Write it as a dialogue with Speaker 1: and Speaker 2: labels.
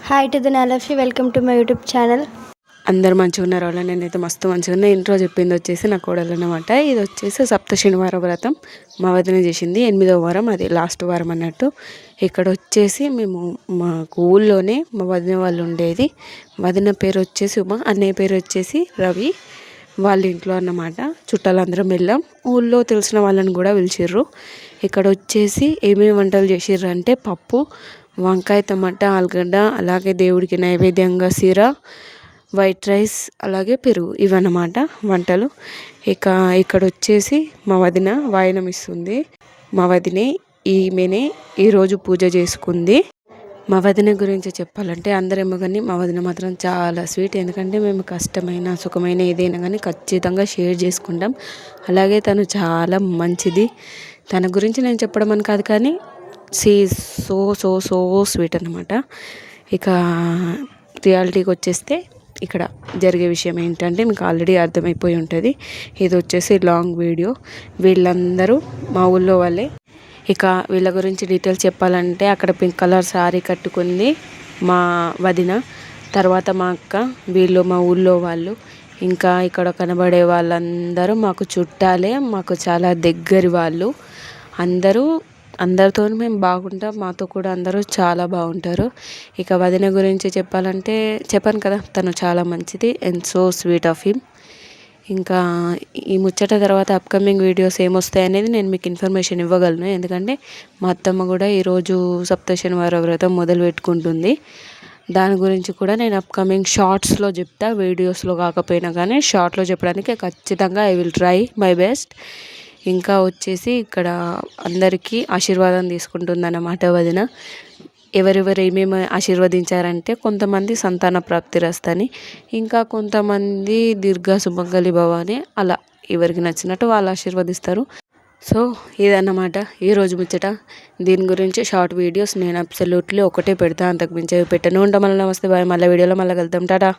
Speaker 1: Hi to the నాలఫీ, welcome to my YouTube channel.
Speaker 2: అందరు మంచిగా ఉన్నారు. వాళ్ళ నేనైతే మస్తు మంచిగా ఉన్నా. ఇంట్రో చెప్పింది వచ్చేసి నా కోడలు అనమాట. ఇది వచ్చేసి సప్త శనివారం వ్రతం మా వదిన చేసింది. 8వ వారం, అది లాస్ట్ వారం అన్నట్టు. ఇక్కడ వచ్చేసి మేము మా ఊళ్ళోనే మా వదిన వాళ్ళు ఉండేది. వదిన పేరు వచ్చేసి ఉమా, అన్నయ్య పేరు వచ్చేసి రవి. వాళ్ళ ఇంట్లో అన్నమాట. చుట్టాలందరం వెళ్ళాం. ఊళ్ళో తెలిసిన వాళ్ళని కూడా పిలిచిర్రు. ఇక్కడ వచ్చేసి ఏమేమి వంటలు చేసిర్రు అంటే పప్పు, వంకాయ, టమాటా, ఆలుగడ్డ, అలాగే దేవుడికి నైవేద్యంగా సీర, వైట్ రైస్, అలాగే పెరుగు, ఇవన్నమాట వంటలు. ఇక్కడ వచ్చేసి మా వదిన వాయనం ఇస్తుంది. మా వదినే ఈమెనే ఈరోజు పూజ చేసుకుంది. మా వదిన గురించి చెప్పాలంటే అందరేమో కానీ మా వదిన మాత్రం చాలా స్వీట్. ఎందుకంటే మేము కష్టమైన సుఖమైన ఏదైనా కానీ ఖచ్చితంగా షేర్ చేసుకుంటాం. అలాగే తను చాలా మంచిది. తన గురించి నేను చెప్పడం అని కాదు, కానీ see so so so sweet అనమాట. ఇక రియాలిటీకి వచ్చేస్తే ఇక్కడ జరిగే విషయం ఏంటంటే మీకు ఆల్రెడీ అర్థమైపోయి ఉంటుంది. ఇది వచ్చేసి లాంగ్ వీడియో. వీళ్ళందరూ మా ఊళ్ళో వాళ్ళే. ఇక వీళ్ళ గురించి డీటెయిల్స్ చెప్పాలంటే అక్కడ పింక్ కలర్ శారీ కట్టుకుంది మా వదిన, తర్వాత మా అక్క, వీళ్ళు మా ఊళ్ళో వాళ్ళు. ఇంకా ఇక్కడ కనబడే వాళ్ళందరూ మాకు చుట్టాలే, మాకు చాలా దగ్గరి వాళ్ళు. అందరితో మేము బాగుంటాం. మాతో కూడా అందరూ చాలా బాగుంటారు. ఇక వదిన గురించి చెప్పాలంటే చెప్పాను కదా, తను చాలా మంచిది and so sweet of him. ఇంకా ఈ ముచ్చట తర్వాత అప్కమింగ్ వీడియోస్ ఏమొస్తాయి అనేది నేను మీకు ఇన్ఫర్మేషన్ ఇవ్వగలను. ఎందుకంటే మా అత్తమ్మ కూడా ఈరోజు సప్త శనివారం వ్రతం మొదలు పెట్టుకుంటుంది. దాని గురించి కూడా నేను అప్కమింగ్ షార్ట్స్లో చెప్తా, వీడియోస్లో కాకపోయినా కానీ షార్ట్లో చెప్పడానికి ఖచ్చితంగా I will try my best. ఇంకా వచ్చేసి ఇక్కడ అందరికీ ఆశీర్వాదం తీసుకుంటుందన్నమాట వదిన. ఎవరెవరు ఏమేమి ఆశీర్వదించారంటే కొంతమంది సంతాన ప్రాప్తి రస్తని, ఇంకా కొంతమంది దీర్ఘ సుమంగళి భవ అని, అలా ఎవరికి నచ్చినట్టు వాళ్ళు ఆశీర్వదిస్తారు. సో ఇదన్నమాట ఈరోజు ముచ్చట. దీని గురించి షార్ట్ వీడియోస్ నేను అబ్సల్యూట్లీ ఒకటే పెడతా, అంతకు మించి పెట్టను. ఉంటాం. మళ్ళీ నమస్తే, బాయ్. మళ్ళీ వీడియోలో మళ్ళీ కలుద్దాం. టాటా.